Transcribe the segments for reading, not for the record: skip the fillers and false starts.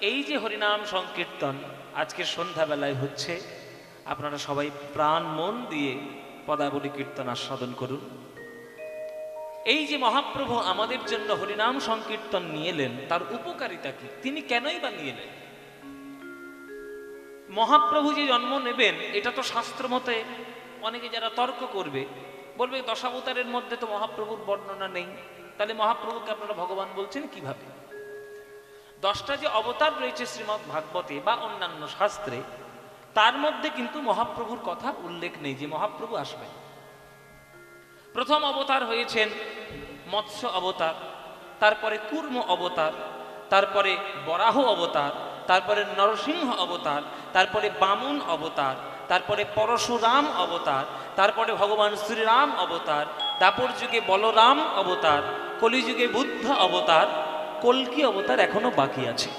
এই যে হরিনাম সংকীর্তন আজকে সন্ধ্যাবেলায় হচ্ছে, আপনারা সবাই প্রাণ মন দিয়ে পদাবলী কীর্তন আস্বাদন করুন। এই যে মহাপ্রভু আমাদের জন্য হরিনাম সংকীর্তন নিয়ে এলেন, তার উপকারিতা কি? তিনি কেনই বা নিয়ে এলেন? মহাপ্রভু যে জন্ম নেবেন, এটা তো শাস্ত্র মতে অনেকে যারা তর্ক করবে, বলবে দশাবতারের মধ্যে তো মহাপ্রভুর বর্ণনা নেই, তাহলে মহাপ্রভুকে আপনারা ভগবান বলছেন কিভাবে? 10টা যে অবতার রয়েছে শ্রীমদ্ ভাগবতে বা অন্যান্য শাস্ত্রে, তার মধ্যে কিন্তু মহাপ্রভুর কথা উল্লেখ নেই যে মহাপ্রভু আসবেন। প্রথম অবতার হয়েছেন মৎস্য অবতার, তারপরে কূর্ম অবতার, তারপরে বরাহ অবতার, তারপরে নরসিংহ অবতার, তারপরে বামন অবতার, তারপরে পরশুরাম অবতার, তারপরে ভগবান শ্রীরাম অবতার, দাপর যুগে বলরাম অবতার, কলিযুগে বুদ্ধ অবতার, কল্কি অবতার এখনো বাকি আছে।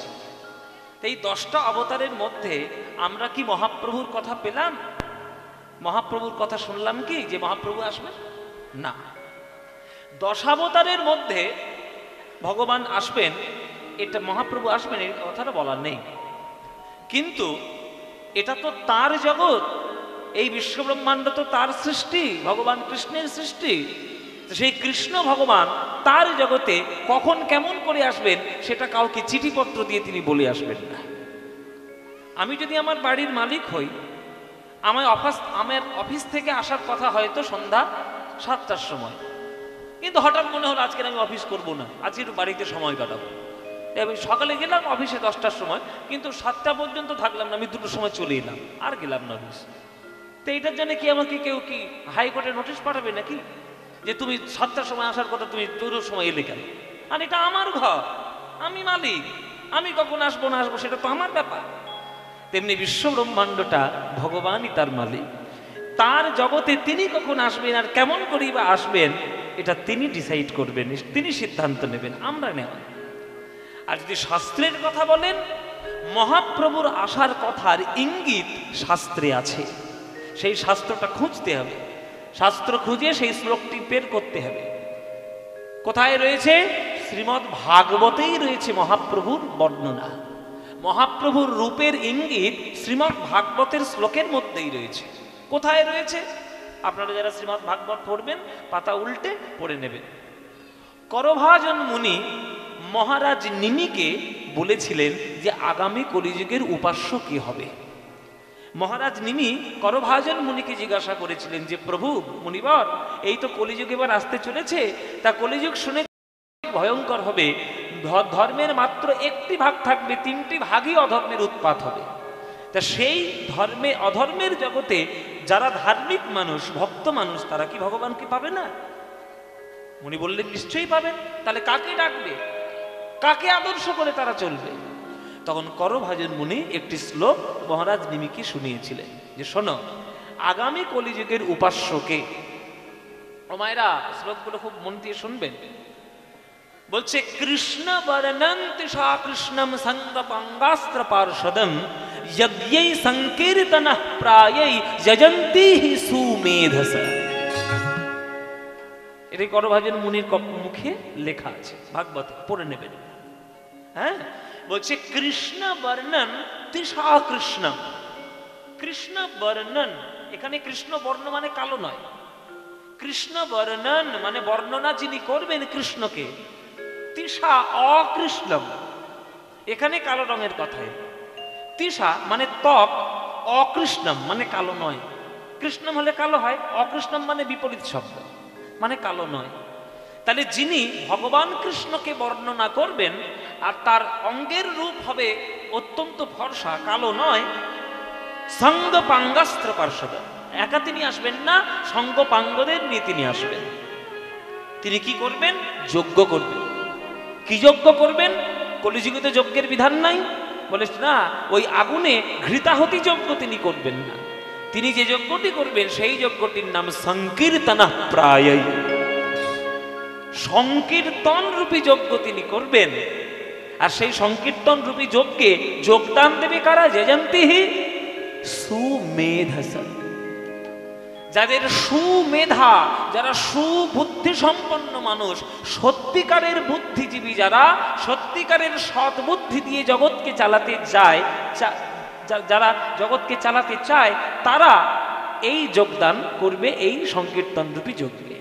এই 10টা অবতারের মধ্যে আমরা কি মহাপ্রভুর কথা পেলাম? মহাপ্রভুর কথা শুনলাম কি যে মহাপ্রভু আসবেন? না। 10 অবতারের মধ্যে ভগবান আসবেন, এটা মহাপ্রভু আসবেন এই কথাটা বলার নেই। কিন্তু এটা তো তার জগৎ, এই বিশ্বব্রহ্মাণ্ড তো তার সৃষ্টি, ভগবান কৃষ্ণের সৃষ্টি। সেই কৃষ্ণ ভগবান তার জগতে কখন কেমন করে আসবেন সেটা কাউকে চিঠিপত্র দিয়ে তিনি বলে আসবেন না। আমি যদি আমার বাড়ির মালিক হই, আমার অফিস থেকে আসার কথা হয়তো সন্ধ্যা 7টার সময়, কিন্তু হঠাৎ মনে হলো আজকে আমি অফিস করব না, আজকে একটু বাড়িতে সময় কাটাবো। আমি সকালে গেলাম অফিসে 10টার সময়, কিন্তু 7টা পর্যন্ত থাকলাম না, আমি 2টোর সময় চলে এলাম, আর গেলাম না অফিস। তো এইটার জন্য কি আমাকে কেউ কি হাইকোর্টে নোটিশ পাঠাবে নাকি যে তুমি 7টার সময় আসার কথা, তুমি 2টোর সময় এলে কেন? আর এটা আমার ঘর, আমি মালিক, আমি কখন আসবো না আসবো সেটা তো আমার ব্যাপার। তেমনি বিশ্ব ব্রহ্মাণ্ডটা ভগবানই তার মালিক, তার জগতে তিনি কখন আসবেন আর কেমন করেই বা আসবেন এটা তিনি ডিসাইড করবেন, তিনি সিদ্ধান্ত নেবেন, আমরা নেব। আর যদি শাস্ত্রের কথা বলেন, মহাপ্রভুর আসার কথার ইঙ্গিত শাস্ত্রে আছে, সেই শাস্ত্রটা খুঁজতে হবে, শাস্ত্র খুঁজে সেই শ্লোকটি বের করতে হবে। কোথায় রয়েছে? শ্রীমদ্ ভাগবতেই রয়েছে মহাপ্রভুর বর্ণনা। মহাপ্রভুর রূপের ইঙ্গিত শ্রীমদ্ ভাগবতের শ্লোকের মধ্যেই রয়েছে। কোথায় রয়েছে? আপনারা যারা শ্রীমদ্ ভাগবত পড়বেন, পাতা উল্টে পড়ে নেবেন। করভাজন মুনি মহারাজ নিমিকে বলেছিলেন যে আগামী কলিযুগের উপাস্য কি হবে। মহারাজ নিমি করভাজন মুনিকে জিজ্ঞাসা করেছিলেন যে প্রভু মুনিবর, এই তো কলিযুগ এবার আসতে চলেছে, তা কলিযুগ শুনে ভয়ঙ্কর হবে, ধর্মের মাত্র একটি ভাগ থাকবে, 3টি ভাগই অধর্মের উৎপাত হবে। তা সেই ধর্মে অধর্মের জগতে যারা ধার্মিক মানুষ, ভক্ত মানুষ, তারা কি ভগবানকে পাবে না? উনি বললেন নিশ্চয়ই পাবেন। তাহলে কাকে ডাকবে, কাকে আদর্শ করে তারা চলবে? তখন করভাজন মুনি একটি শ্লোক মহারাজ নিমিকে শুনিয়েছিলেন যে শোনো, আগামী কলিযুগের উপাস্যকে। ও মায়েরা, শ্লোকগুলো খুব মন দিয়ে শুনবেন। বলছে কৃষ্ণ বর্ণন্তি সা কৃষ্ণম সঙ্গপাঙ্গাস্ত্র পার্ষদম যজ্ঞৈ সংকীর্তনঃ প্রায়ৈ যজন্তি সুমেধস। এটাই করভাজন মুনির মুখে লেখা আছে, ভাগবত পড়ে নেবেন। হ্যাঁ, বলছে কৃষ্ণ বর্ণন তিসা কৃষ্ণ। কৃষ্ণ বর্ণন, এখানে কৃষ্ণ বর্ণ মানে কালো নয়, কৃষ্ণ বর্ণন মানে বর্ণনা যিনি করবেন কৃষ্ণকে, তিসা অকৃষ্ণম, এখানে কালো রঙের কথায়। তিসা মানে ত্বক, অকৃষ্ণম মানে কালো নয়। কৃষ্ণম হলে কালো হয়, অকৃষ্ণম মানে বিপরীত শব্দ, মানে কালো নয়। তাহলে যিনি ভগবান কৃষ্ণকে বর্ণনা করবেন আর তার অঙ্গের রূপ হবে অত্যন্ত ফর্সা, কালো নয়, সঙ্গপাঙ্গাস্ত্র পার্ষদ, একা তিনি আসবেন না, সঙ্গপাঙ্গদের নিয়ে তিনি আসবেন। তিনি কি করবেন? যজ্ঞ করবেন। কি যজ্ঞ করবেন? কলিযুগে তো যজ্ঞের বিধান নাই, বলে না, ওই আগুনে ঘৃতাহতি যজ্ঞ তিনি করবেন না। তিনি যে যজ্ঞটি করবেন সেই যজ্ঞটির নাম সংকীর্তনঃ প্রায়ৈ, সংকীর্তন রূপী যজ্ঞ তিনি করবেন। আর সেই সংকীর্তন রূপী যজ্ঞে যোগদান দেবে কারা? যজন্তি সুমেধস, যাদের সুমেধা, যারা সুবুদ্ধি সম্পন্ন মানুষ, সত্যিকারের বুদ্ধিজীবী, যারা সত্যিকারের সৎ বুদ্ধি দিয়ে জগৎকে চালাতে যায়, যারা জগৎকে চালাতে চায়, তারা এই যোগদান করবে এই সংকীর্তন রূপী যজ্ঞে।